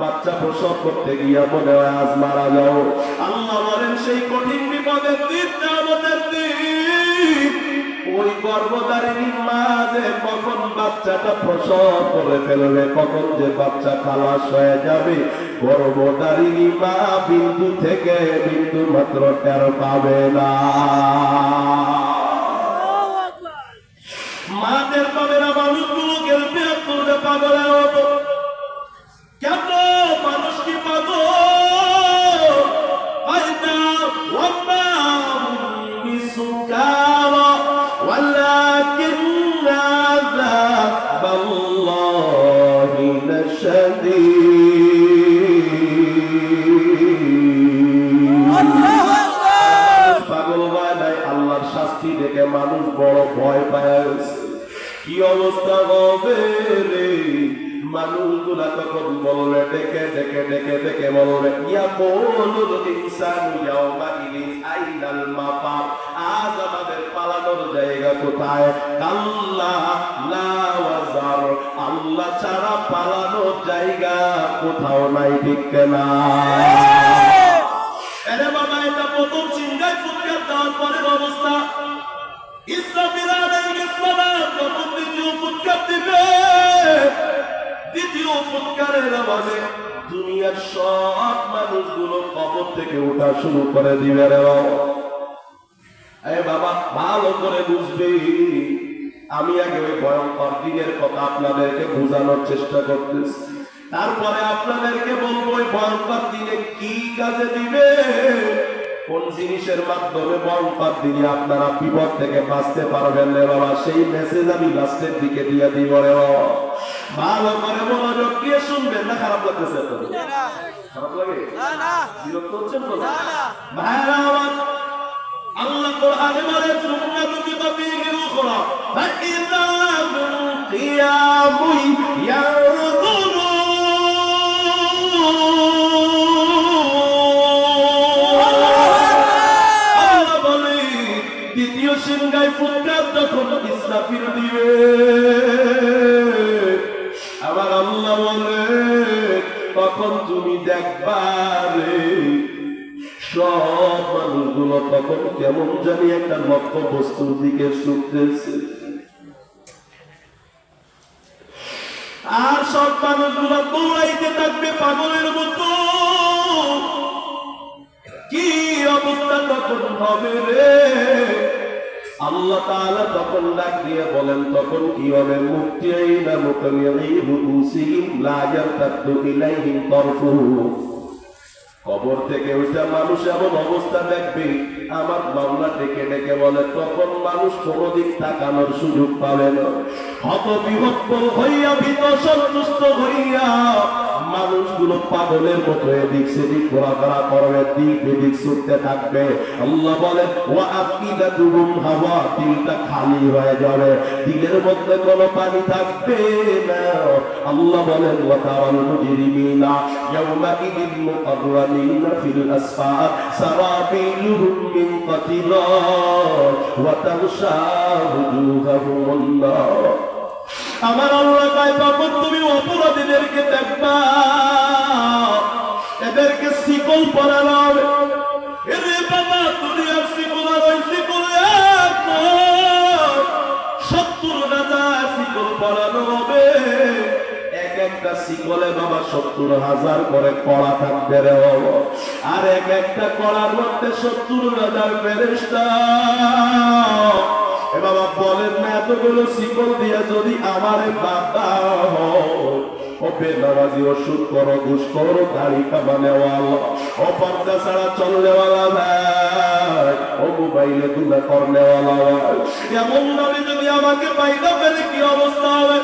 বাচ্চা প্রসব করতে গিয়া মনে হয় আজ মারা যাও। আল্লাহ বলেন সেই কঠিন বিপদের দিন কিয়ামতের দিন ওই গর্ভধারিণী মা যে কখন বাচ্চাটা প্রসব করে ফেলবে, কখন যে বাচ্চা খালাস হয়ে যাবে, গর্ভধারিণী মা বিন্দু থেকে বিন্দু মাত্র টের পাবে না। মাদের পাবে না, মানুষগুলো গেলতে তুলতে পাগলের মতো। কেন মানুষ কি পাগল? পাগল হয় নাই, আল্লাহর শাস্তি দেখে মানুষ বড় ভয় পায়। কি অবস্থা হবে রে? মানুষগুলা তখন বলবে, ডেকে ডেকে ডেকে ডেকে বলবে, আজ আমাদের পালানোর জায়গা কোথায়? আল্লাহ ছাড়া পালানোর জায়গা কোথাও নাই, ঠিক না? আরে বাবা, এটা প্রথম চিন্তায় ফুটকার দেওয়ার পরের অবস্থা। ইসরাফিল আলাইহিস সালাম যখন দ্বিতীয় ফুটকার দিবে, দ্বিতীয় ফুটকারের আওয়াজে দুনিয়ার সব মানুষগুলো কবর থেকে ওঠা শুরু করে দিবে। রে বাবা, ভালো করে বুঝবে। আমি আগে ওই ভয়ঙ্কর দিনের কথা আপনাদেরকে বোঝানোর চেষ্টা করতেছি, তারপরে আপনাদেরকে বলবো ওই ভয়ঙ্কর দিনে কি কাজে দিবে, কোন জিনিসের মাধ্যমে ভয়ঙ্কর দিনে আপনারা বিপদ থেকে বাঁচতে পারবেন। রে বাবা, সেই মেসেজ আমি লাস্টের দিকে দিয়ে দিব। রে বাবা, ভালো করে মনোযোগ দিয়ে শুনবেন। না খারাপ লাগতেছে? খারাপ লাগে? বিরক্ত হচ্ছেন তো? ভাইরা আমার, আল্লাহ কোরআনে বলে, সুন্নাহ তুকিবা ফিহি উখরা ফাইযা হুম কিয়ামুন ইয়ানযুরুন। আল্লাহ বলে, দ্বিতীয় সিংহায় ফুৎকার যখন ইসরাফিল দিবে, আবার আল্লাহ বলে, তখন তুমি দেখবা রে সব মানুষগুলো তখন কেমন জানি একটা লক্ষ্য বস্তুর দিকে ছুটতেছে, আর সব মানুষগুলো দৌড়াইতে থাকবে পাগলের মতো। কি অবস্থা তখন হবে রে? আল্লাহ তাআলা তখন ডাক দিয়ে বলেন, তখন কি হবে? মুক্তিয়িনা মুকামিয়িন রুসিহিম লা ইয়ারতাদু ইলাইহিম তারফুহুম। কবর থেকে ওইটা মানুষ এমন অবস্থা দেখবে, আমার মাওলা ডেকে ডেকে বলে, তখন মানুষ কোনদিন তাকানোর সুযোগ পাবে না। হতবিহ্বল হইয়া, ভীত সন্তুষ্ট হইয়া মানুষগুলো পাগলের মতো এদিক সেদিক ঘোরাফেরা করবে, দিক এদিক ছুটতে থাকবে। আল্লাহ বলেন, ওয়া আফিদাতুহুম হাওয়া, দিলটা খালি হয়ে যাবে, দিলের মধ্যে কোনো পানি থাকবে না। আল্লাহ বলেন, ওয়া তারাল মুজরিমিনা ইয়াওমাইদিন মুকাররামিনা ফিল আসফার সারাবিলুহুম মিন কাতিরাত ওয়া তাগশা ওজুহাহুমুন নার। আমার আল্লাহ কয়, তখন তুমি অপরাধীদেরকে দেখবা, এদেরকে শিকল পরানো হবে। এরে বাবা, দুনিয়ার শিকল আর ওই শিকল এক নয়, 70,000 শিকল পরানো হবে। এক একটা শিকলে বাবা 70,000 করে কড়া থাকবে রে বাবা, আর এক একটা কড়ার মধ্যে 70,000 ফেরেশতা। এ বাবা, বলেন না, এতগুলো শিকল দিয়ে যদি আমারে বাধা হয়, ও বেনামাজি, ও সুদ করো, ঘুষ করো, দাড়ি কামানেওয়ালা, ও পর্দা ছাড়া চলনেওয়ালা ভাই, ও মোবাইলে দুলা করনেওয়ালা ভাই, এমন ভাবে যদি আমাকে পাইনা পেলে কি অবস্থা হবে?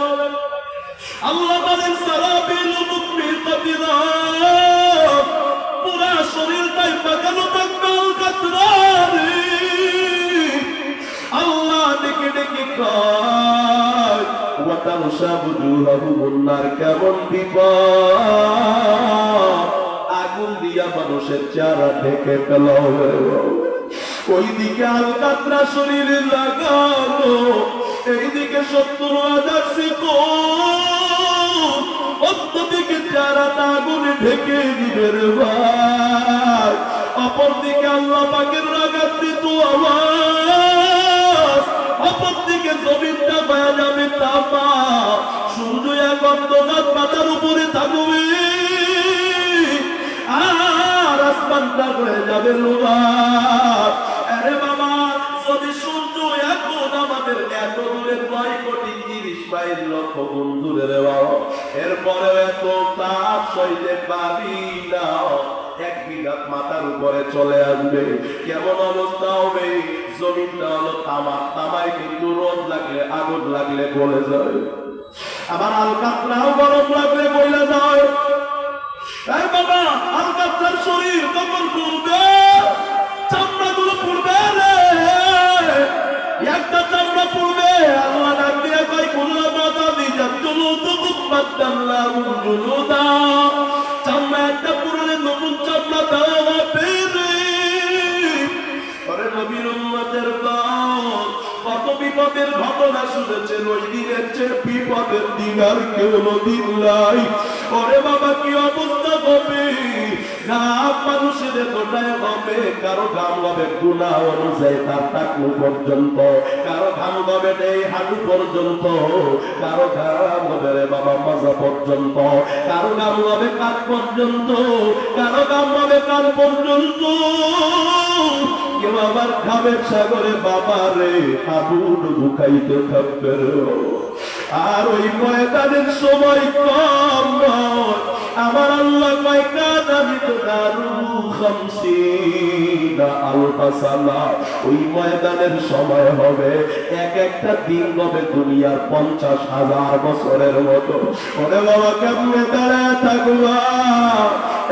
আল্লাহ বলেন, সারাবিলু মুকমিল কাতিরাত, পুরা শরীরটাই পাকানো থাকবে আলকাতরারে। আল্লাহ ডেকে ডেকে কয়, ওয়া তাগশা ওজুহাহুমুন নার, কেমন বিপদ! আগুন দিয়া মানুষের চেহারা ঢেকে ফেলা হবে। ওইদিকে আলকাতরা শরীরে লাগানো, এইদিকে 70,000 শিকল। জান্নাতটা আগুনে ঢেকে দিবে রে ভাই। অপরদিকে আল্লাহ পাকের রাগান্বিত আওয়াজ, অপরদিকে জমিনটা হয়ে যাবে তামা, সূর্য এক অন্ধকার মাথার উপরে থাকবে, আর আসমানটা হয়ে যাবে লোহা। আরে বাবা, যদি সূর্য এখন আমাদের এত দূরে 9,30,000,000 লক্ষ গুণ দূরে রে বাবা, এরপরে এত তাপ সইতে পারি না, 1 বিঘা মাথার উপরে চলে আসবে, কেমন অবস্থা হবে? জমিনটা হলো তামা, তামায় কিন্তু রোদ লাগলে আগুন লাগলে গলে যায়, আবার আলকাতরাও গরম লাগলে গলে যায়। এই বাবা, আলকাতরার শরীর কখন পুড়বে? চামড়াগুলো পুড়বে রে, একটা চামড়া পুড়বে। আল্লাহ ডাক দিয়ে কয় কুল্লা মাতা দিজাত জুলুদুকুম বাদদাল্লাহুম জুলুদা, চামড়া একটা পুরনে নতুন চামড়া দেওয়া হবে রে। আরে নবীর উম্মতের দল কত বিপদের ঘটনা শুনেছেন, ওই দিনের চেয়ে বিপদের দিন আর কেউ দিন নাই। ওরে বাবা, কি অবস্থা হবে? ঘাম মানুষের কোটায় হবে, কারো ঘাম হবে গুনাহ অনুযায়ী তার টাকনু পর্যন্ত, কারো ঘাম হবে এই হাঁটু পর্যন্ত, কারো ঘাম হবে রে বাবা মাজা পর্যন্ত, কারো ঘাম হবে কাঁধ পর্যন্ত, কারো ঘাম হবে কান পর্যন্ত, কেউ আবার ঘামের সাগরে বাবা রে আগুন বুকাইতে থাকবে। আর ওই ময়দানের সময় কম নয়, আমার আল্লাহ কয় কাদামি তো দারু খামসিনা আলফা সানা, ওই ময়দানের সময় হবে এক একটা দিন হবে দুনিয়ার 50,000 বছরের মতো। ওরে বাবা, কেমনে দাঁড়ায় থাকবা?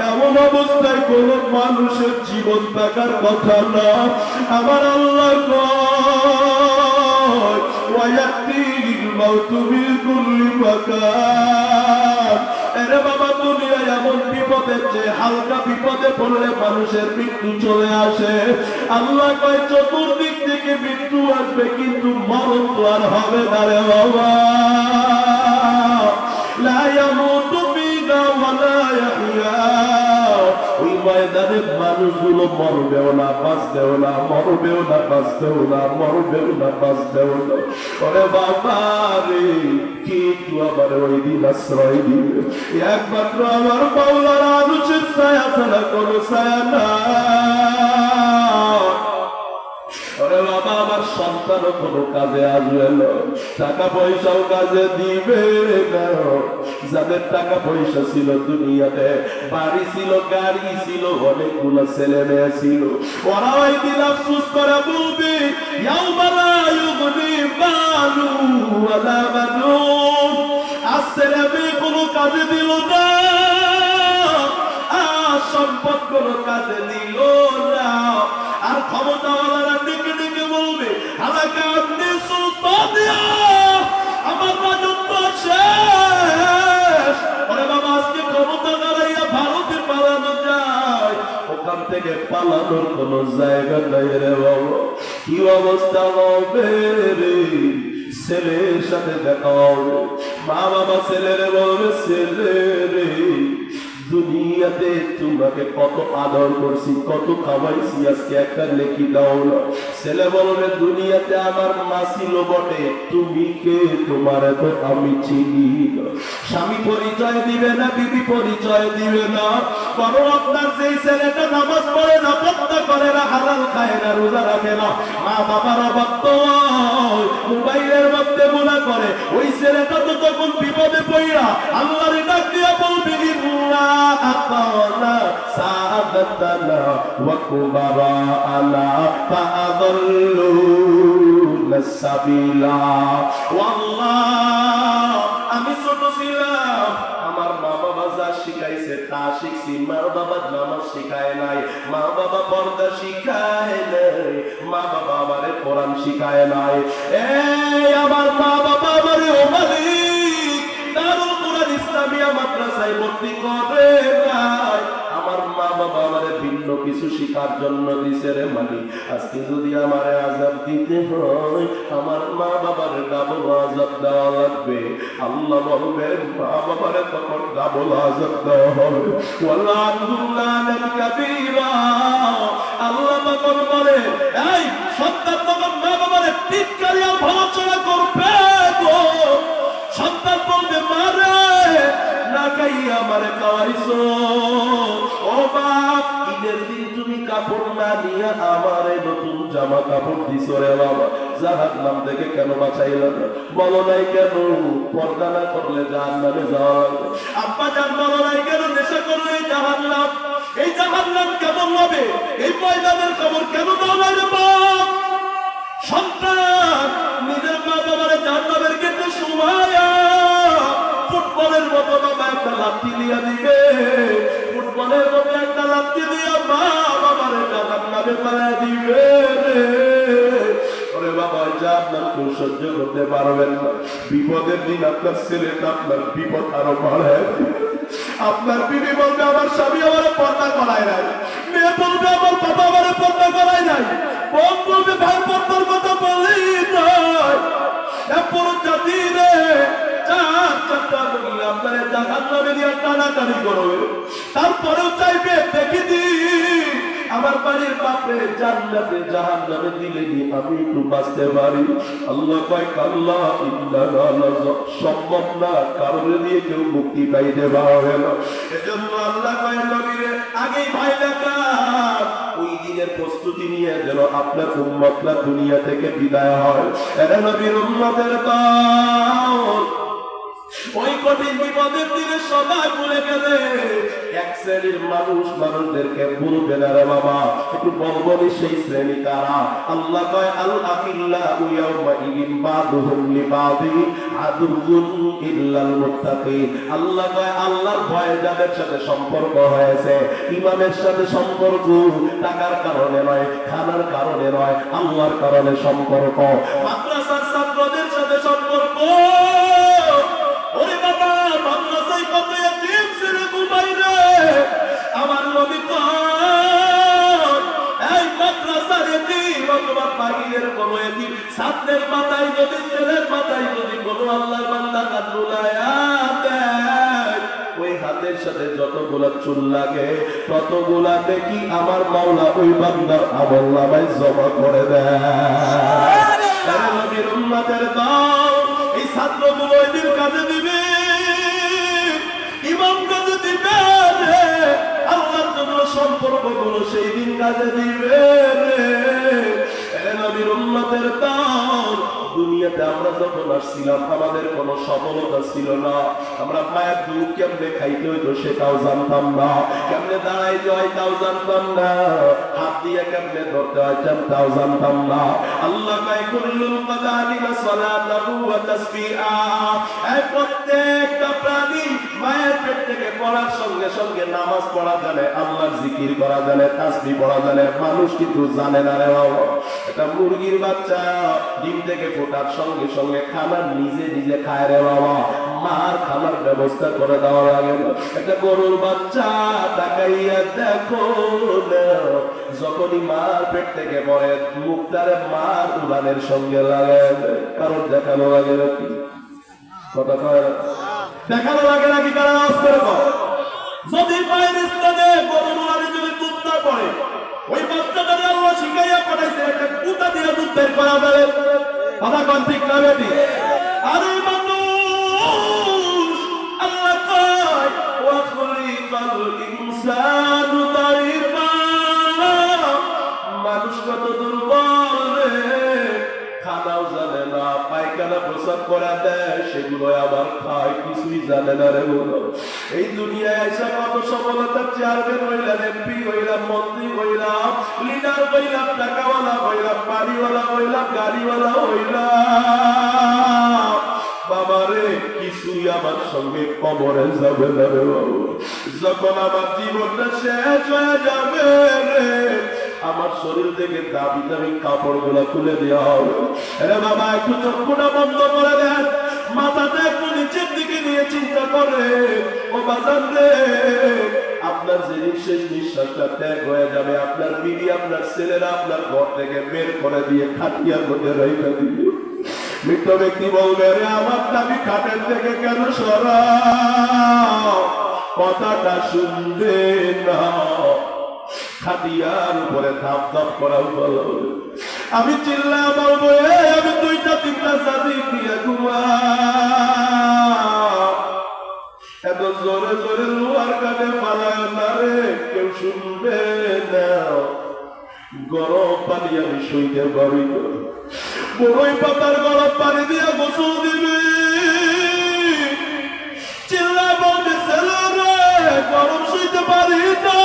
এমন অবস্থায় কোন মানুষের জীবন থাকার কথা না। আমার আল্লাহ কয় ওয়ায়াতিল মাউতু মিন কুল্লি মাকান। এরে বাবা, দুনিয়ায় এমন বিপদের যে হালকা বিপদে পড়লে মানুষের মৃত্যু চলে আসে। আল্লাহ কয় চতুর্দিক থেকে মৃত্যু আসবে, কিন্তু মরণ তো আর হবে না রে বাবা। লা ইয়ামুতু ফিনা ওয়া লা ইয়াহইয়া, ওই ময়দানে মানুষগুলো মরবেও না বাঁচবেও না, মরবেও না বাঁচবেও না, মরবেও না বাঁচবেও না। ওরে বাবা রে, কিন্তু আবার ওই দিন আশ্রয় দিবে একমাত্র আমার মাওলার আরশের ছায়া ছাড়া কোনো ছায়া না। ওরে বাবা, আমার সন্তানও কোনো কাজে আসবে না, টাকা পয়সাও কাজে দিবে না। যাদের টাকা পয়সা ছিল, দুনিয়াতে বাড়ি ছিল, গাড়ি ছিল, অনেকগুলো ছেলে মেয়ে ছিল, ওরা ওই দিন আফসোস করে বলবে ইয়াউমা লা ইউগনি মালু ওয়ালা বানুন। আজ ছেলে মেয়ে কোনো কাজে দিল না, আর সম্পদ কোনো কাজে দিল না। আর ক্ষমতাওয়ালারা ডেকে ডেকে বলবে হালাকা আপনি সুলতানিয়া, আমার রাজত্ব শেষ। ওরে বাবা, আজকে ক্ষমতা দাঁড়াইয়া ভারতে পালানো যায়, ওখান থেকে পালানোর কোন জায়গা নাই রে বাবা। কি অবস্থা হবে রে? ছেলের সাথে দেখা হবে, মা বাবা ছেলেরে বলবে ছেলে রে, দুনিয়াতে তোমাকে কত আদর করছি, কত খাওয়াইছি, আজকে একটা লেখি দাও না। ছেলে বলবে দুনিয়াতে আমার মা ছিল বটে, তুমি কে? তোমার তো আমি চিনি না। স্বামী পরিচয় দিবে না, বিবি পরিচয় দিবে না, বরং আপনার যেই ছেলেটা নামাজ পড়ে না, পর্দা করে না, হালাল খায় না, রোজা রাখে না, মা বাবার অবাধ্য, মোবাইলের মধ্যে গুনাহ করে, ওই ছেলেটা তো তখন বিপদে পড়া আল্লাহর ডাক দিয়া বলবে আতানা সাদাতানা ওয়া কুবারানা ফাআদাল্লুনা সাবিলা। ওয়াল্লাহ, আমি ছোট ছিলাম, আমার মা বাবা যা শিখাইছে তা শিখছি, মা বাবা নামাজ শিখায় নাই, মা বাবা পর্দা শিখায় নাই, মা বাবা আমারে কোরআন শিখায় নাই। এই আমার মা বাবা আমারে ও মালিক দারুল কোরআন ইসলামিয়া মাদ্রাসায় ভর্তি করে নাই, আমার মা বাবা আমারে ভিন্ন কিছু শিখার জন্য দিছে রে মালিক, আজকে যদি আমারে আযাব দিতে হয় আমার মা বাবার ডাবল আযাব দেওয়া লাগবে। আল্লাহ বলবেন মা বাবারে তখন ডাবল আযাব দেওয়া হবে। ওয়ালাকুল্লাহ কাবীরা, আল্লাহ তখন বলে এই সন্তান তখন মা বাবারে টিটকারি আর ভালোচনা করবে গো। সন্তান বলবে মারে না খাইয়া আমারে খাওয়াইছো, ও বাপ ঈদের দিন তুমি কাপড় না নিয়ে আমারে নতুন জামা কাপড় দিছো রে বাবা, জাহান্নাম থেকে কেন বাঁচাইলা না? বলো নাই কেন পর্দা না করলে জাহান্নামে যাওয়া লাগবে? আব্বা জান বলো নাই কেন নেশা করলে জাহান্নাম? এই জাহান্নাম কেমন হবে? এই ময়দানের খবর কেন দাও নাই রে বাপ? সন্তান নিজের মা বাবার জাহান্নামের ক্ষেত্রে সুমায়া ফুটবলের মতো বাবা একটা লাঠি দিয়া দিবে, ফুটবলের মতো একটা লাঠি দিয়া মা বাবার জাহান্নামে ফেলে দিবে রে। ওরে বাবা যা আপনার কেউ সহ্য করতে পারবেন না, বিপদের দিন আপনার ছেলেটা আপনার বিপদ আরো বাড়ায়। আপনার বিবি বলবে আমার স্বামী আমার পর্দা করায় নাই, মেয়ে বলবে আমার বাবা আমার পর্দা করায় নাই, বোন বলবে ভাই পর্দার কথা বলেই নাই। পুরো জাতি রে আপনার জাহান্নামে নিয়ে টানাটানি করবে, তারপরেও চাইবে দেখি দি আমার বাড়ির বাপরে জান্নাতে জাহান্নামে দিলে নি আমি একটু বাঁচতে পারি। আল্লাহ কয় কাল্লা ইন্নাল্লাহ, সম্ভব না, কারণে দিয়ে কেউ মুক্তি পাইতে পারবে না। এজন্য আল্লাহ কয় নবীরে আগেই ভাই লেখা ওই দিনের প্রস্তুতি নিয়ে যেন আপনার উম্মতরা দুনিয়া থেকে বিদায় হয়। এরা নবীর উম্মতের দল ওই কঠিন বিপদের দিনে সবাই ভুলে গেলে এক শ্রেণীর মানুষদেরকে ভুলবে না রে বাবা। একটু বলবনি সেই শ্রেণী কারা? আল্লাহ কয় আল আখিল্লাহু ইয়াওমা ইযিন বাদুহুম লিবাদি আদুউন ইল্লাল মুত্তাকিন। আল্লাহ কয় আল্লাহর ভয়ে যাদের সাথে সম্পর্ক হয়েছে, ইমানের সাথে সম্পর্ক টাকার কারণে নয়, খানার কারণে নয়, আল্লাহর কারণে সম্পর্ক। মাদ্রাসার ছাত্রদের সাথে সম্পর্ক, ওরে বাবা মাদ্রাসায় কত এতিম ছেলে ঘুমাই রে। আমার নবী কয় এই মাদ্রাসার এতিম অথবা বাহিরের কোন এতিম ছাত্রের মাথায় যদি, ছেলের মাথায় যদি কোনো আল্লাহর বান্দা হাত বুলায়া দেয়, ওই হাতের সাথে যতগুলা চুল লাগে ততগুলা দেখি আমার মাওলা ওই বান্দার আমলনামায় জমা করে দেয়। নবীর উম্মতের দল এই ছাত্রগুলো ওই দিন কাজে দিবে, ইমাম কাজে দিবে রে, আল্লাহর জন্য সম্পর্কগুলো সেই দিন কাজে দিবে রে। নবীর উম্মতের দল দুনিয়াতে আমরা যখন আসছিলাম আমাদের কোনো সফলতা ছিল না, আমরা মায়ের দুধ কেমনে খাইতে হইতো সেটাও জানতাম না, কেমনে দাঁড়াইতে হয় তাও জানতাম না, হাত দিয়ে কেমনে ধরতে হয় তাও জানতাম না। আল্লাহ কয় কুল্লুল কাদালিনা সালাতাহু ওয়া তাসবিহা, এই প্রত্যেকটা প্রাণী মায়ের পেট থেকে পড়ার সঙ্গে সঙ্গে নামাজ পড়া জানে, আল্লাহর জিকির করা জানে, তাসবিহ পড়া জানে। মানুষ কিন্তু জানে না রে বাবা। এটা মুরগির বাচ্চা ডিম থেকে ফোটার সঙ্গে সঙ্গে খানা নিজে নিজে খায় রে বাবা, মার খানার ব্যবস্থা করে দেওয়া লাগে না। একটা গরুর বাচ্চা তাকাইয়া দেখো না, যখনই মার পেট থেকে পড়ে মুখটারে মার উলানের সঙ্গে লাগায়, কারণ দেখানো লাগে নাকি? কথা কয় দেখানো লাগে নাকি? কারণ আওয়াজ করে কয় যদি মায়ের স্থানে গরুর উলানে যদি দুধ না পড়ে, ওই বাচ্চাটারে আল্লাহ শিখাইয়া পাঠাইছে একটা কুতা দিয়ে দুধ বের করা যাবে। কথা কোন ঠিক না বেটি? আরে মানুষ আল্লাহ কয় ওয়া খুলিকাল ইনসানু দাইফা, মানুষ কত দুর্বল রে, খানাও জানে না, পায়খানা প্রসাদ করে দেয় সেগুলো আবার খায়, কিছুই জানে না রে বলো। এই দুনিয়ায় আইসা কত সফলতার চেয়ারম্যান হইলাম, এমপি হইলাম, মন্ত্রী হইলাম, লিডার হইলাম, টাকাওয়ালা হইলাম, বাড়িওয়ালা হইলাম, গাড়িওয়ালা হইলাম, বাবারে কিছুই আমার সঙ্গে কবরে যাবে না রে বাবু। যখন আমার জীবনটা শেষ হয়ে যাবে রে, আমার শরীর থেকে দাবি দাবি কাপড় গুলা খুলে দেওয়া হবে। আরে বাবা একটু চক্ষুটা বন্ধ করে দেন, মাথাটা একটু নিচের দিকে নিয়ে চিন্তা করে, ও বাজার রে আপনার যে শেষ নিঃশ্বাসটা ত্যাগ হয়ে যাবে, আপনার বিবি আপনার ছেলেরা আপনার ঘর থেকে বের করে দিয়ে খাটিয়ার মধ্যে রেখে দিবে। মৃত ব্যক্তি বলবে, রে আমার দাবি খাটের থেকে কেন সরাও? কথাটা শুনবে না, খাটিয়ার উপরে ধাপ ধাপ করাও বলো। আমি চিল্লা বলবো, আমি 2-3টা সাজি দিয়ে ঘুমা। এত জোরে জোরে লোহার কাটে পালায় না রে, কেউ শুনবে না। গরম পানি আমি সইতে পারি, বড়ই পাতার গরম পানি দিয়ে গোসল দিবি। চিল্লা বলবে, ছেলে রে গরম সইতে পারি না,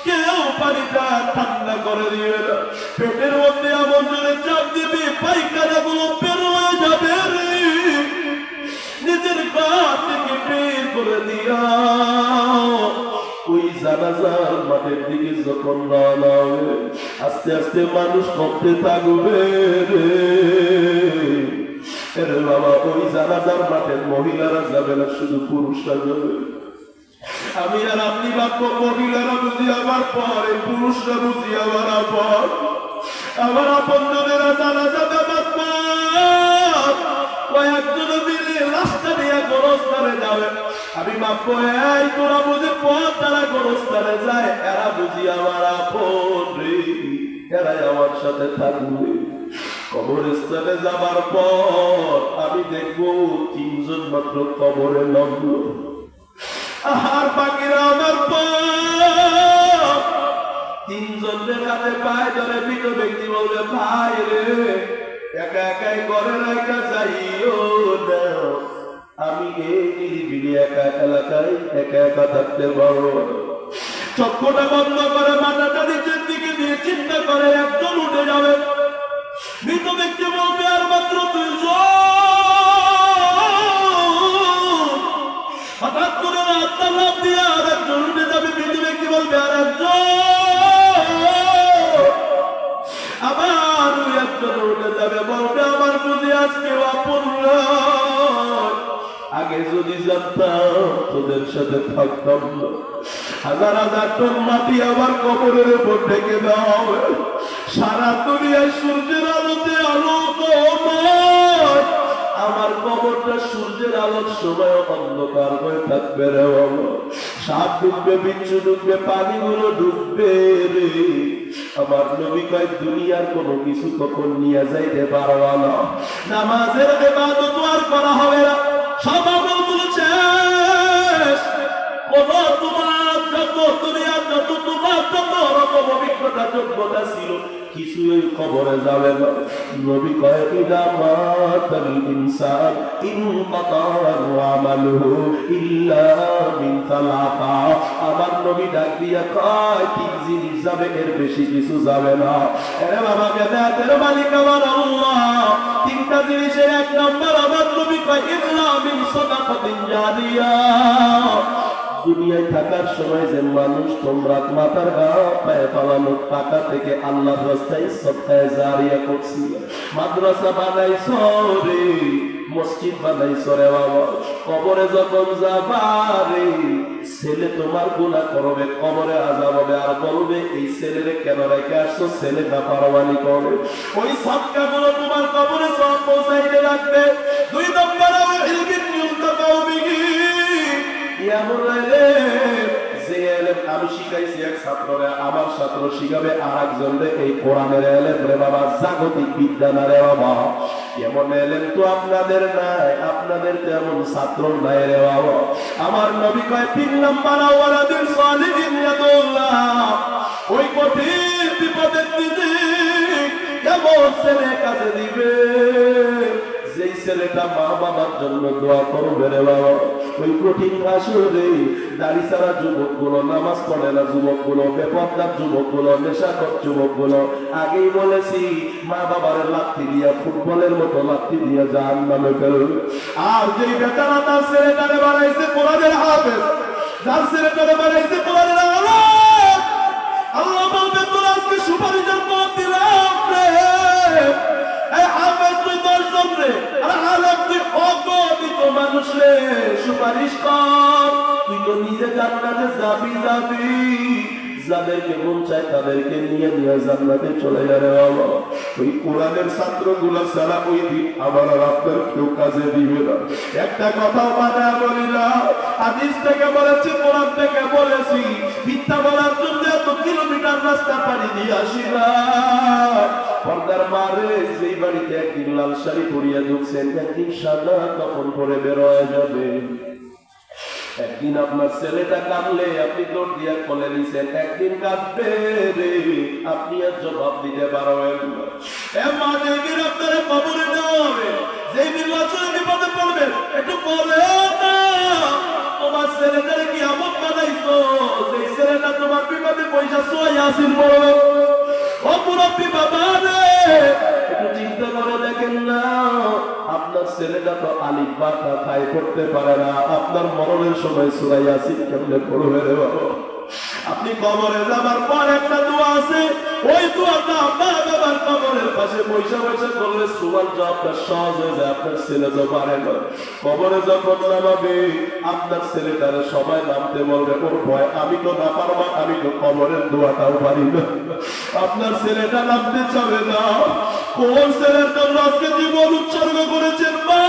কেউ পানিটা ঠান্ডা করে দিবে না। পেটের মধ্যে এমন জোরে চাপ দিবি, পায়খানা গুলো বের হয়ে যাবে রে। নিজের গা থেকে বের করে দিয়া ওই জানাজার মাঠের দিকে যখন রওনা হবে, আস্তে আস্তে মানুষ কমতে থাকবে রে বাবা। ওই জানাজার মাঠের মহিলারা যাবে না, শুধু পুরুষরা যাবে। আমি আর আপনি ভাববো মহিলারা বুঝি আমার পর, পুরুষরা বুঝি আমার পর। আমার আপনজনেরা জানাজাতে বাঁচবা, কয়েকজন মিলে রাস্তা দিয়ে গোরস্থানে যাবে। আমি ভাববো, এই তোরা বুঝি পথ তারা গোরস্থানে যায়, এরা বুঝি আমার আপন রে, এরাই আমার সাথে থাকবে। কবরস্থানে যাবার পর আমি দেখবো 3 জন মাত্র কবরে নামলো, আর বাকিরা আমার পর। 3 জনের হাতে পায়ে ধরে মৃত ব্যক্তি বলবে, ভাই রে একা একাই ঘরে রাখা যাইও না, আমি এই নিরিবিলি একা এলাকায় একা একা থাকতে পারবো। চক্ষুটা বন্ধ করে মাথাটা নিচের দিকে দিয়ে চিন্তা করে একজন উঠে যাবে। মৃত ব্যক্তি বলবে, আর মাত্র 2 জন। হঠাৎ করে রাস্তা লাভ দিয়ে আর একজন উঠে যাবে। মৃত ব্যক্তি বলবে, আর একজন। আবার ওই একজন উঠে যাবে, বলবে, আমার বুঝি আজকে আপন নয়, আগে যদি জানতাম তোদের সাথে থাকতাম না। 1000 টন মাটি আমার কবরের উপর ঢেকে দেওয়া হবে। সারা দুনিয়ায় সূর্যের আলোতে আলোকময়, আমার কবরটা সূর্যের আলোর সময় অন্ধকার হয়ে থাকবে রে বাবা। সাপ ডুববে, বিচ্ছু ডুববে, পানিগুলো ডুববে রে। আমার নবী কয়, দুনিয়ার কোনো কিছু তখন নিয়ে যাইতে পারবা না। নামাজের ইবাদত আর করা হবে না, সব আমলগুলো শেষ। তোমার যত দুনিয়ার যত তোমার যত রকম অভিজ্ঞতা যোগ্যতা ছিল, কিছুই কবরে যাবে না। নবী কয়, ইদা মাতাল ইনসান ইনকাতা আমালুহু ইল্লা মিন সালাসা। আমার নবী ডাক দিয়া কয়, 3 জিনিস যাবে, এর বেশি কিছু যাবে না। আরে বাবা, বেদাতের মালিক আমার আল্লাহ। 3টা জিনিসের 1 নম্বর আমার নবী কয়, ইল্লা মিন সাদাকাতিন জারিয়া। দুনিয়ায় থাকার সময় যে মানুষ তোমরা মাথার পায়ে পালানো টাকা থেকে আল্লাহর রাস্তায় সদকায়ে জারিয়া করছিল, মাদ্রাসা বানাইছো রে, মসজিদ বানাইছো রে বাবা। কবরে যখন যাবা রে, ছেলে তোমার গুনাহ করবে, কবরে আযাব হবে, আর বলবে, এই ছেলেরে কেন রেখে আসছো, ছেলে বেপরোয়ানি করে। ওই সদকাগুলো তোমার কবরে সব পৌঁছাইতে লাগবে। 2 নম্বর হবে ইলমিন ইউনতাকাউবিহি। আমি শিখাইছি এক ছাত্ররে, আমার ছাত্র শিখাবে আর একজনরে এই কোরআনের এলেম রে বাবা, জাগতিক বিদ্যা না রে বাবা। এমন এলেম তো আপনাদের নাই, আপনাদের তেমন ছাত্র নাই রে বাবা। আমার নবী কয়, 3 নম্বর ওয়ালাদিন সালিহিন ইয়াদুল্লাহ। ওই কঠিন বিপদের দিনে এমন ছেলে কাজে দিবে, যেই ছেলেটা মা বাবার জন্য দোয়া করবে রে বাবা। ওই কঠিন আসরে দাড়ি ছাড়া যুবকগুলো, নামাজ পড়ে না যুবকগুলো, বেপরদার যুবকগুলো, নেশাখোর যুবকগুলো, আগেই বলেছি মা বাবার লাথি দিয়া, ফুটবলের মতো লাথি দিয়া জাহান্নামে ফেলবে। আর যেই বেচারা তার ছেলেটারে বানাইছে কোরআনের হাফেজ, যার ছেলেটারে বানাইছে কোরআনের আলেম, আল্লাহ বলবে, তোর আজকে সুপারিশের পথ দিলাম রে। এই হাফেজ তুই 10 জন রে, আর আলেম তুই অগণিত মানুষ রে, সুপারিশ কর। তুই তো নিজে জান্নাতে যাবি, যাদেরকে মন চায় তাদেরকে নিয়ে নিয়ে জান্নাতে চলে যাবে বাবা। ওই কোরআনের ছাত্রগুলা ছাড়া ওই দিন আমার আর আপনার কেউ কাজে দিবে না। একটা কথাও মানা বলি না, হাদিস থেকে বলেছি, কোরআন থেকে বলেছি, মিথ্যা বলার জন্য এত কিলোমিটার রাস্তা পাড়ি দিয়ে আসি না। পর্দার মারে যেই বাড়িতে একদিন লাল শাড়ি পরিয়া ঢুকছেন, একদিন সাদা কাপড় পরে বের হয়ে যাবে। একদিন আপনার ছেলেটা কাঁদলে আপনি দৌড় দিয়া কোলে নিছেন, একদিন কাঁদবে রে, আপনি আর জবাব দিতে পারবেন না। যেদিন আপনার কবরে দেওয়া হবে, যেদিন লাশের বিপদে পড়বেন, একটু বলে না তোমার ছেলেটারে কি আমত বানাইছো, যে ছেলেটা তোমার বিপদে পয়সা সোয়াই আসিল বড় ও মুরব্বী বাবা রে, একটু চিন্তা করে দেখেন না, আপনার ছেলেটা তো আলিফ বা তা খাই করতে পারে না, আপনার মরণের সময় সূরা ইয়াসিন কেমনে পড়বে রে বাবা? আপনি কবরে যাবার পর একটা দোয়া আছে, ওই দোয়াটা আপনার বাবার কবরের পাশে বৈশা বৈশা করলে সুবহান জবাবটা সহজ হয়ে যায়। আপনার ছেলে তো পারে না, কবরে যখন নামাবে আপনার ছেলেটারে সবাই নামতে বলবে, ওর ভয় আমি তো না পারবা, আমি তো কবরের দোয়াটাও পারি না। আপনার ছেলেটা নামতে চাবে না, কোন ছেলের জন্য আজকে জীবন উৎসর্গ করেছেন মা?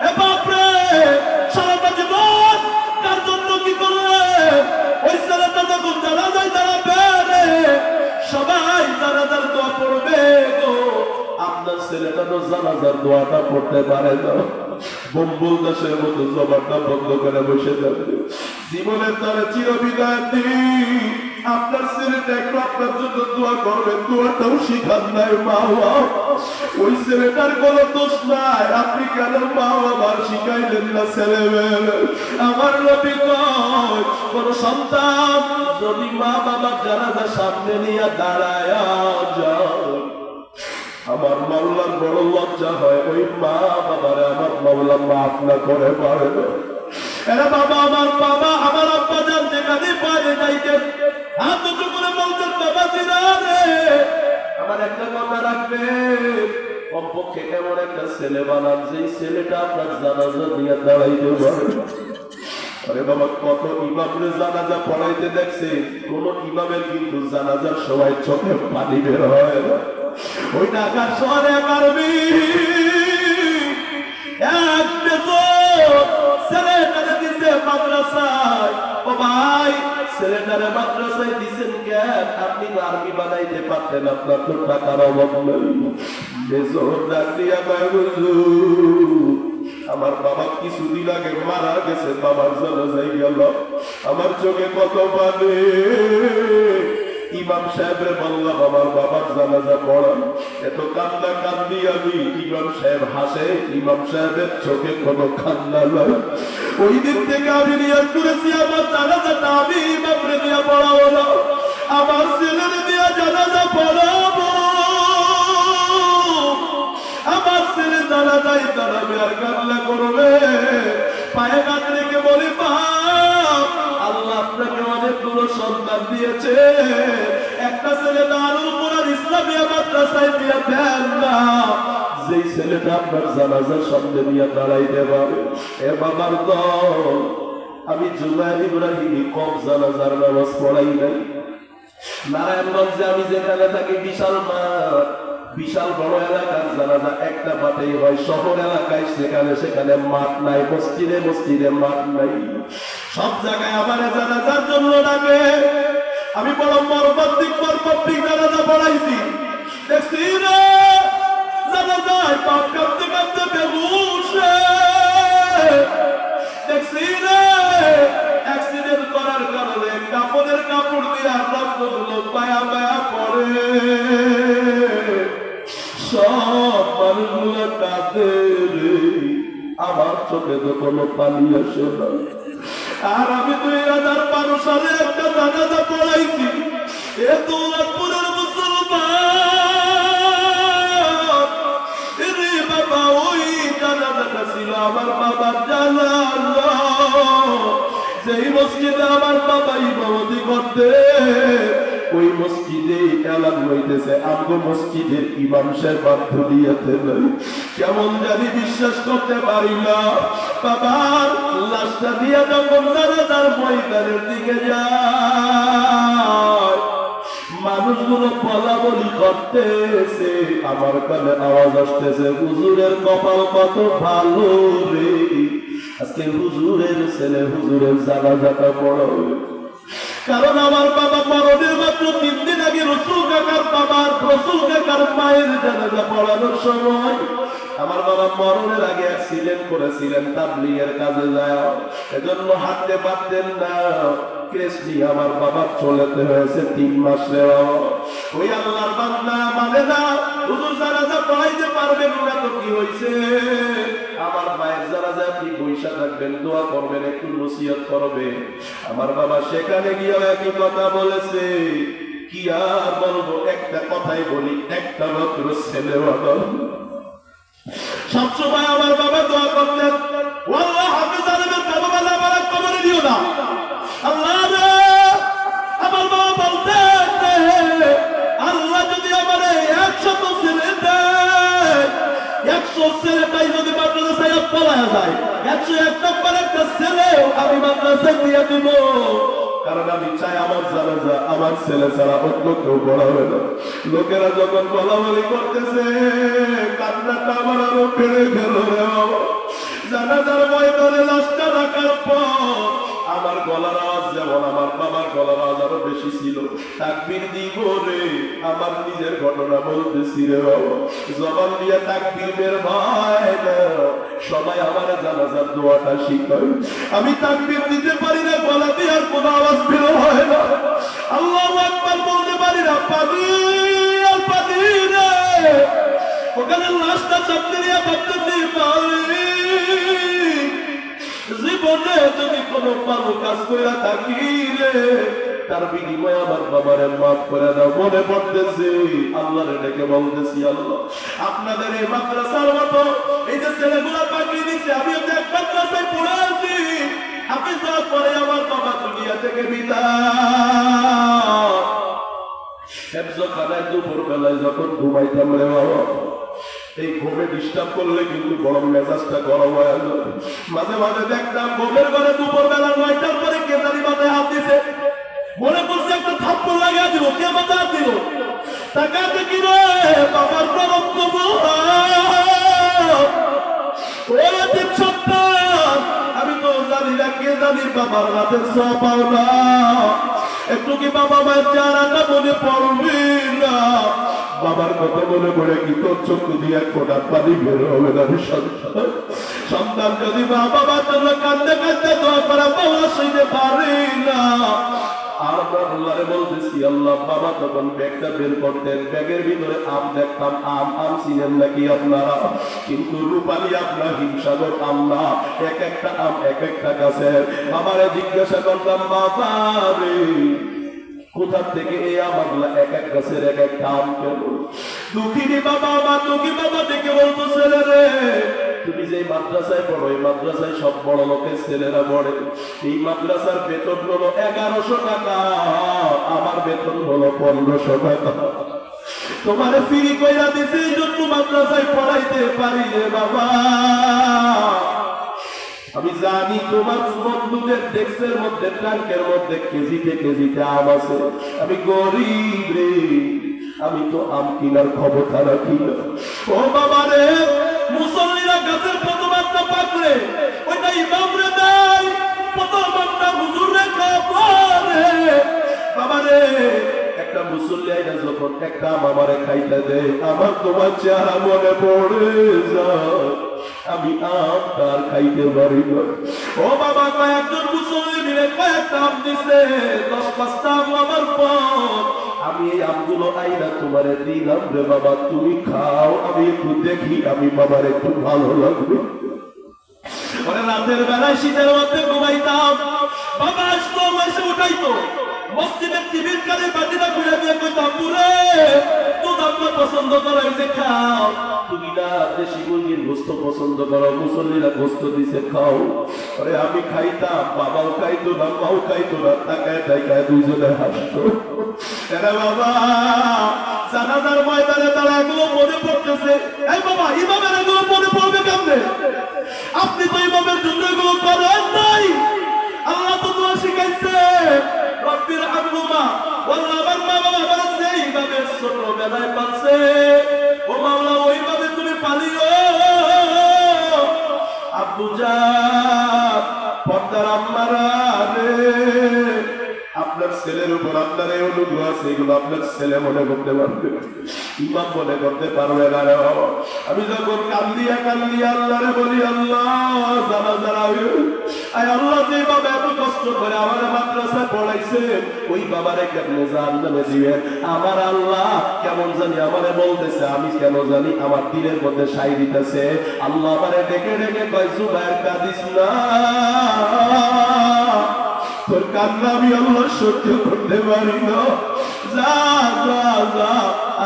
এ বাপরে, সারাটা জীবন কার জন্য কি করলে? ওই ছেলেটা যখন জানাজায় দাঁড়াবে সবাই জানাজার দোয়া পড়বে গো, আপনার ছেলেটা তো জানাজার দোয়াটা পড়তে পারে না। বম্বুল দাসের মতো জবানটা বন্ধ করে বসে যাবে। জীবনের তারা চিরবিদায় দিন আপনার ছেলেটা একটু আপনার জন্য দোয়া করবেন, দোয়াটাও শিখান নাই মা বাবা। ওই ছেলেটার কোনো দোষ নাই, আপনি কেন মা বাবার শিখাইলেন না ছেলে মেয়ে? আমার নবী কয়, কোন সন্তান যদি মা বাবার জানাজা সামনে নিয়ে দাঁড়ায় যায়, আমার মাওলার বড় লজ্জা হয়, ওই মা বাবারে আমার মাওলা মাফ না করে পারে না। এরা বাবা, আমার বাবা, আমার আব্বা যান যেখানে পারে যাইতেন, হাত উঁচু করে বলতেন, বাবা জিরা রে, আমার একটা কথা রাখবে, কমপক্ষে এমন একটা ছেলে বানান যে ছেলেটা আপনার জানাজা নিয়ে দাঁড়াইতে পারে। আরে বাবা, কত ইমামরে জানাজা পড়াইতে দেখছে, কোন ইমামের কিন্তু জানাজার সময় চোখে পানি বের হয় না। ওই ঢাকার শহরে পারবি এক ছেলেটারে দিছে মাদ্রাসায়। ও ভাই, ছেলেটারে মাদ্রাসায় দিছেন কেন? আপনি তো আর্মি বানাইতে পারতেন, আপনার তো টাকার অভাব নেই। বেজোর ডাক দিয়া কয়, হুজুর আমার বাবা কিছুদিন আগে মারা গেছে, বাবার জানাজায় গেল, আমার চোখে কত পানি। ইমাম সাহেবের বললাম আমার বাবার জানাজা পড়ান, এত কান্না কান্দি আমি। ইমাম সাহেব হাসে, ইমাম সাহেবের চোখে কোনো কান্না নাই। ওই দিন থেকে আমি নিয়ত করেছি আমার জানাজাটা আমি ইমামরে দিয়ে পড়াবো না, আমার ছেলেরে দিয়ে জানাজা পড়াবো। আমার ছেলে জানাজায় দাঁড়াবে আর কান্না করবে, পায়ে হাত রেখে বলি, বাপ আল্লাহ আপনাকে অনেকগুলো সন্তান দিয়েছে, একটা ছেলে দারুল কুরআন ইসলামিয়া মাদ্রাসায় দিয়ে দেন না, যেই ছেলেটা আপনার জানাজার সামনে নিয়ে দাঁড়াইতে পারে। এ বাবার দল, আমি জুমায় ইব্রাহিমী কম জানাজার নামাজ পড়াই নাই। নারায়ণগঞ্জে আমি যেখানে থাকি বিশাল মাঠ, বিশাল বড় এলাকার জানাজা একটা মাঠেই হয়। শহর এলাকায় সেখানে মাঠ নাই, মসজিদে মসজিদে মাঠ নাই, সব জায়গায় আমার জানাজার জন্য লাগে। আমি বড় মর্মান্তিক জানাজা পড়াইছি, দেখছি রে জানাজায় পাপ কাঁদতে কাঁদতে বেহুশ, দেখছি রে অ্যাক্সিডেন্ট করার কারণে কাপড়ের কাপড় দিয়ে রক্তগুলো পায়া পায়া পড়ে, সব মানুষগুলো কাঁদে রে, আমার চোখে তো কোনো পানি আসে না। আর আমি 2012 সালে একটা জানাজা পড়াইছি, এ দৌলতপুরের মুসলমান রে বাবা, ওই জানাজাটা ছিল আমার বাবার জানাজা, যেই মসজিদে আমার বাবা ইমামতি করতে, ওই মসজিদে এলান হইতেছে আমগো মসজিদের ইমাম সাহেব বাধ্য দিয়েতে নাই। কেমন জানি বিশ্বাস করতে পারি না। বাবার লাশটা দিয়ে যখন জানাজার ময়দানের দিকে যায়, মানুষগুলো বলা বলি করতেছে, আমার কানে আওয়াজ আসতেছে, হুজুরের কপাল কত ভালো রে, আজকে হুজুরের ছেলে হুজুরের জানাজাটা পড়াবে। কারণ আমার বাবা মরণের মাত্র 3 দিন আগে রসুল কাকার মায়ের জানাজা পড়ানোর সময় আমার বাবা মরণের আগে অ্যাক্সিডেন্ট করেছিলেন তাবলীগের কাজে যায়, এজন্য হাঁটতে পারতেন না। কেসটি আমার বাবার চলেতে হয়েছে 3 মাস রে। ওই আল্লাহর বান্দা মানে না হুজুর জানাজা পড়াইতে পারবেন না তো কি হইছে, আমার মায়ের জানাজা আপনি বৈশা থাকবেন, দোয়া করবেন, একটু নসিহত করবে। আমার বাবা সেখানে গিয়ে একই কথা বলেছে। কি আর বলবো, একটা কথাই বলি, একটা মাত্র ছেলে বাবা। সবসময় আমার বাবা দোয়া করতেন, আল্লাহ হাফেজ আলমের বাবা বলে আমার কবরে দিও না। আল্লাহ রে, আমার বাবা বলতেন, আল্লাহ যদি আমার 100 ছেলে দেয়, 100 ছেলেটাই যদি মাদ্রাসায় পড়ায় যায়, 101 নম্বর একটা ছেলেও আমি মাদ্রাসায় দিয়ে দিব। কারণ আমি চাই আমার জানাজা আমার ছেলে ছাড়া অন্য কেউ পড়াবে না। লোকেরা যখন বলাবলি করতেছে, কান্নাটা আমার আরো বেড়ে গেল রে বাবা। জানাজার ময়দানে লাশটা রাখার পর আমার গলার আওয়াজ যেমন আমার বাবার গলার আওয়াজ আরো বেশি ছিল। তাকবীর দিব রে, আমার নিজের ঘটনা বলতেছি রে বাবা, জবান দিয়ে তাকবীর বের হয় না। সবাই আমার জানাজার দোয়াটা শিখায়, আমি তাকবীর দিতে পারি না, গলা দিয়ে আর কোনো আওয়াজ বের হয় না। আল্লাহু আকবার বলতে পারি না, পানি আর পানি রে। ওখানে লাশটা চাপতে নিয়ে ভাবতেছি, পানি জীবনে যদি কোনো ভালো কাজ করে থাকি রে, তার বিনিময়ে আমার বাবারে মাফ করে দাও। মনে পড়তেছে, আল্লাহরে ডেকে বলতেছি, আল্লাহ আপনাদের এই মাদ্রাসার মতো এই যে ছেলেগুলা পাঠিয়ে দিচ্ছে, আমি তো এক মাদ্রাসায় পড়ে আছি, আপনি যাওয়ার পরে আমার বাবা দুনিয়া থেকে বিদায়। হেফজখানায় দুপুর বেলায় যখন ঘুমাইতাম রে বাবা, এই ঘুমে ডিস্টার্ব করলে কিন্তু গরম মেজাজটা গরম হয়ে যায়। মাঝে মাঝে দেখতাম ঘুমের ঘরে দুপুর বেলা 9টার পরে কে জানি মাথায় হাত দিছে, মনে করছে একটা থাপ্পড় লাগিয়ে দিল, কে মাথায় হাত দিল, তাকাতে কি রে বাবার গরম কবর। আমি তো জানি না কে জানি বাবার রাতের সব পাও না, একটু কি বাবা মায়ের চেহারাটা মনে পড়বি না? বাবার কথা মনে পড়ে কি তোর চক্ষু দিয়ে ফোটা পানি বের হবে না? সন্তান যদি মা বাবার জন্য কান্দে কান্দে দোয়া করা বাবা শুনতে পারি না। আর আল্লাহরে বলতেছি, আল্লাহ বাবা তখন ব্যাগটা বের করতেন, ব্যাগের ভিতরে আম দেখতাম, আম চিনেন নাকি আপনারা? কিন্তু রূপালী আপনার হিমসাগর আম না, এক একটা আম এক একটা গাছের। বাবারে জিজ্ঞাসা করতাম, বাবা রে কোথা থেকে এই আমগুলা এক এক গাছের এক একটা আম কেন? দুঃখিনী বাবা, আমার দুঃখী বাবা দেখে বলতো, ছেলে রে তুমি যে মাদ্রাসায় পড়ো, এই মাদ্রাসায় সব বড় লোকের ছেলেরা পড়ে, এই মাদ্রাসার বেতন হলো 1100 টাকা, আমার বেতন হলো 1500 টাকা। তোমারে ফ্রি কইরা দিছি এই জন্য মাদ্রাসায় পড়াইতে পারি রে বাবা। আমি জানি তোমার বন্ধুদের ডেস্কের মধ্যে ট্রাঙ্কের মধ্যে কেজিতে কেজিতে আম আছে, আমি গরিব রে, আমি তো আম কিনার ক্ষমতা রাখি না। ও বাবা রে, মুসল্লিরা গাছের প্রথম আত্মা পাকলে ওইটা ইমাম রে দেয়, প্রথম আত্মা হুজুর রে খাবে। বাবা রে, একটা মুসল্লি আইনা যখন একটা আম আমারে খাইতে দেয়, আমার তোমার চেহারা মনে পড়ে যায়, আমি আম তার খাইতে পারি না। ও বাবা, কয়েকজন মুসল্লি মিলে কয়েকটা আম দিছে, 10-5টা আম আমার পর, আমি এই আমগুলো আইনা তোমারে দিলাম রে বাবা, তুমি খাও, আমি একটু দেখি, আমি বাবার একটু ভালো লাগবে। রাতের বেলায় শীতের মধ্যে ঘুমাইতাম, বাবা আসতো এসে উঠাইতো, মসজিদের টিভির কানে বাটিটা খুলে দিয়ে কইতাম পুরে দুধ আমরা পছন্দ করাই যে খাও, তুমি না দেশি মুরগির গোস্ত পছন্দ করো, মুসল্লিরা গোস্ত দিছে খাও। আরে আমি খাইতাম, বাবাও খাইতো না, মাও খাইতো না, তাকায় তাকায় দুইজনে হাসতো। এরা বাবা জানাজার ময়দানে তারা এগুলো মনে পড়তেছে। এই বাবা ইমামের এগুলো মনে পড়বে কেমনে? আপনি তো ইমামের জন্য এগুলো করেন নাই। আল্লাহ তো দোয়া শিখাইছে, রব্বির হামহুমা, ওয়াল্লাহ আমার মা বাবা আমার যেইভাবে ছোটবেলায় পালছে, ও মাওলা ওইভাবে তুমি পালিও। আব্বু জান, পর্দার আম্মারা রে, আপনার ছেলের উপর আপনার এই অনুগ্রহ আছে, এগুলো আপনার ছেলে মনে করতে পারবে, ইমাম মনে করতে পারবে না রে বাবা। আমি যখন কান্দিয়া কান্দিয়া আল্লাহরে বলি, আল্লাহ জানাজার আয় আল্লাহ যে বাবা এত কষ্ট করে আমার মাদ্রাসায় পড়াইছে, ওই বাবারে কেমনে জাহান্নামে দিবেন? আমার আল্লাহ কেমন জানি আমারে বলতেছে, আমি কেন জানি আমার দিলের মধ্যে সাই দিতেছে। আল্লাহ আমারে ডেকে ডেকে কয়, জুবায়ের কাঁদিস না, তোর কান্না আমি আল্লাহ সহ্য করতে পারি না, যা যা যা,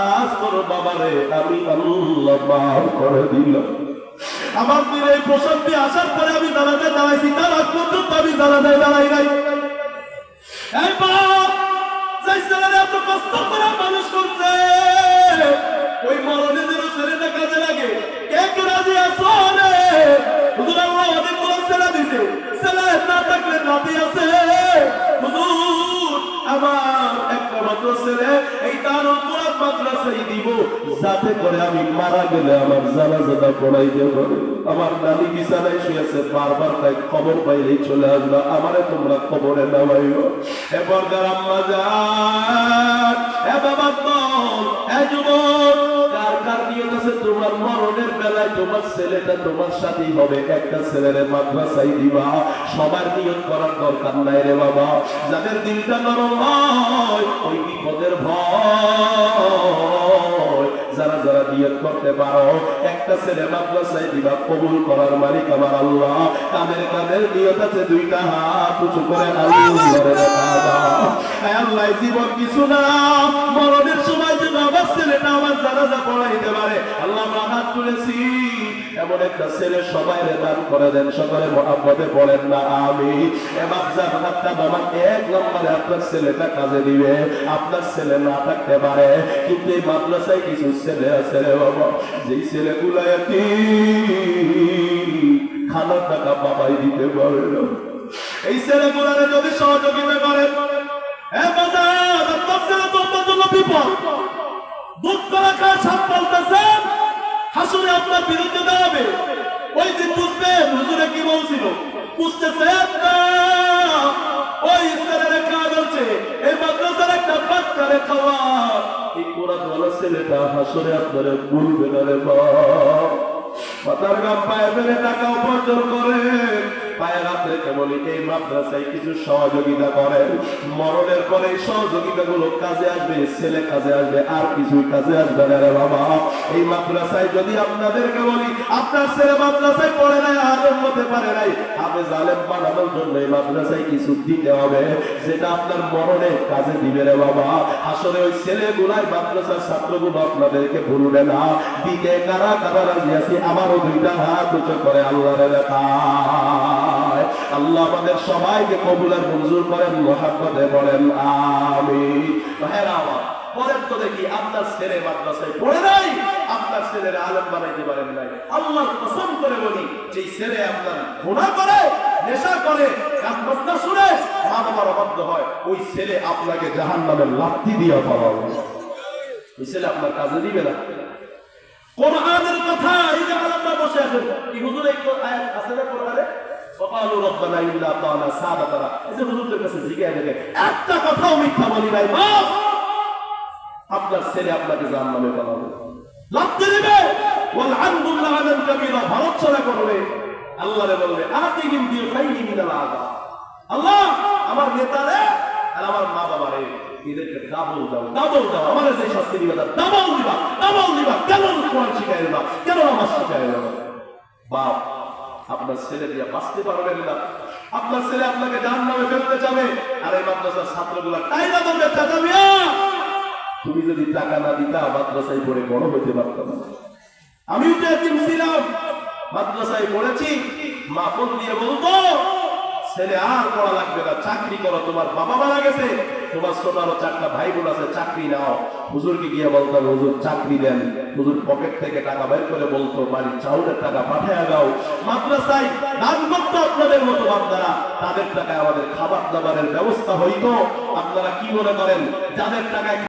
আজ তোর বাবারে আমি আল্লাহ মাফ করে দিলাম। আমার দিলে এই প্রশান্তি আসার পরে আমি জানাজায় দাঁড়াইছি, তার আগ পর্যন্ত আমি জানাজায় দাঁড়াই নাই। এই বাপ যে ছেলেরা এত কষ্ট করে মানুষ করছে, ওই মরণে যেন ছেলেটা কাজে লাগে, কে কে রাজি আছো রে? হুজুর আল্লাহ অনেকগুলো ছেলে দিছে, ছেলে না থাকলে নাতি আছে। হুজুর আমার একটা মাত্র ছেলে, এই তার পুরাত মাদ্রাসায় দিব, যাতে করে আমি মারা গেলে আমার জানাজাটা পড়াইতে পারে। আমার নানি বিছানায় শুয়েছে, বারবার তাই খবর পাইলেই চলে আসবে, আমারে তোমরা খবরে নামাইও। এ পর্দার আম্মা জান, এ বাবা বল, এ যুবক, কার কার নিয়ত আছে তোমার মরণের বেলায় তোমার ছেলেটা তোমার সাথেই হবে, একটা ছেলের মাদ্রাসায় দিবা? সবার নিয়ত করার দরকার নাই রে বাবা। যাদের দিলটা নরম হয়, ওই বিপদের ভয়, যারা যারা নিয়ত করতে পারো একটা ছেলে মাদ্রাসায় দিবা, কবুল করার মালিক আমার আল্লাহ। কাদের কাদের নিয়ত আছে দুইটা হাত উঁচু করে আল্লাহ, জীবন কিছু না, মরণের সময় যেন আমার ছেলেটা আমার জানাজা পড়াইতে পারে। আল্লাহ আমরা হাত তুলেছি, এমন একটা ছেলে সবাই দান করে দেন, সকলে মহব্বতে পড়েন না আমি। এক নম্বরে আপনার ছেলেটা কাজে দিবে। আপনার ছেলে না থাকতে পারে, কিন্তু এই মাদ্রাসায় কিছু ছেলে আছে রে বাবা, যেই ছেলেগুলো খানার টাকা বাবাই দিতে পারে না। এই ছেলেগুলারে যদি সহযোগিতা করেন, আপনার ছেলে তোমার জন্য বিপদ। দুধ করা খায় সাপ পাল্টাছে, হাসুরে আপনার বিরুদ্ধে দাঁড়াবে। ওই দিন বুঝবেন হুজুরে কি বলছিল, বুঝতেছে না। ওই ছেলেরা খাওয়া বলছে, এই মাদ্রাসার একটা বাচ্চারে খাওয়া, এই কোরআন ওয়ালা ছেলেটা হাসুরে আপনারা বলবে না রে বাবা। মাথার গাম পায়ে ফেলে টাকা উপার্জন করে, পায়ে হাত রেখে বলি এই মাদ্রাসায় কিছু সহযোগিতা করেন। মরণের পরে এই সহযোগিতা গুলো কাজে আসবে, ছেলে কাজে আসবে, আর কিছুই কাজে আসবে না রে বাবা। এই মাদ্রাসায় যদি আপনাদেরকে বলি, আপনার ছেলে মাদ্রাসায় পড়ে নাই, আলেম হতে পারে নাই, হাফেজ আলেম বানানোর জন্য এই মাদ্রাসায় কিছু দিতে হবে, যেটা আপনার মরণে কাজে দিবে রে বাবা। আসলে ওই ছেলেগুলাই মাদ্রাসার ছাত্রগুলো আপনাদেরকে ভুলবে না। দিকে কারা কারা রাজি আছে, আমারও দুইটা হাত উঁচু করে আল্লাহর এলাকায়। আল্লাহ আমাদের সবাইকে কবুল আর মঞ্জুর করেন, মুহাব্বতে বলেন আমিন। ভাইরা আমার, পরের তো দেখি আপনার ছেলে মাদ্রাসায় পড়ে নাই, আপনার ছেলের আলেম বানাইতে পারেন নাই। আল্লাহর কসম করে বলি, যে ছেলে আপনার গুনাহ করে, নেশা করে, গান বাজনা শুনে মা বাবার অবাধ্য হয়, ওই ছেলে আপনাকে জাহান্নামের লাথি দিয়ে পাওয়াবে। ওই ছেলে আপনার কাজে দিবে না। কোরআনের কথা, এই যে আলেমরা বসে আছেন, কি হুজুর এই আয়াত আছে না কোরআনে? ওয়াকালু রাব্বানা ইল্লা আতানা সাদাতানা, এই যে হুজুরদের কাছে জিজ্ঞাসা দেখে একটা কথাও মিথ্যা বলি নাই, বাপ আপনার ছেলে আপনাকে জাহান্নামে পাঠাবে, লাথি দিবে। ওয়াল আনদুল্লাহ আলাল কাবীরা, ভরসা করবে, আল্লাহরে বলবে আতিহিম বিল খাইরি মিনাল আযাব। আল্লাহ আমার নেতারে আর আমার মা বাবারে এদেরকে ডাবল দাও, ডাবল দাও, আমার যে শাস্তি দিবা ডাবল দিবা, ডাবল দিবা। কেন কোরআন শিখাই না, কেন নামাজ শিখাই না? বাপ আপনার ছেলে দিয়া বাঁচতে পারবেন না, আপনার ছেলে আপনাকে জাহান্নামে ফেলতে যাবে, আর এই মাদ্রাসার ছাত্রগুলা টাইনা ধরবে, চাচা মিয়া তুমি যদি টাকা না দিতা মাদ্রাসায় পড়ে বড় হতে পারতাম না। আমিও তো এতিম ছিলাম, মাদ্রাসায় পড়েছি, মা ফোন দিয়ে বলতো ছেলে আর পড়া লাগবে না, চাকরি করো, তোমার বাবা মারা গেছে, তোমার ছোট আরো 4টা ভাই বোন আছে, চাকরি নাও। হুজুরকে গিয়ে বলতাম হুজুর চাকরি দেন, হুজুর পকেট থেকে টাকা বের করে বলতো বাড়ির চাউলের টাকা পাঠায় দাও। মাদ্রাসায় দান করতো আপনাদের মতো বান্দারা, তাদের টাকায় আমাদের খাবার দাবারের ব্যবস্থা হইতো। আপনারা কি মনে করেন যাদের টাকায়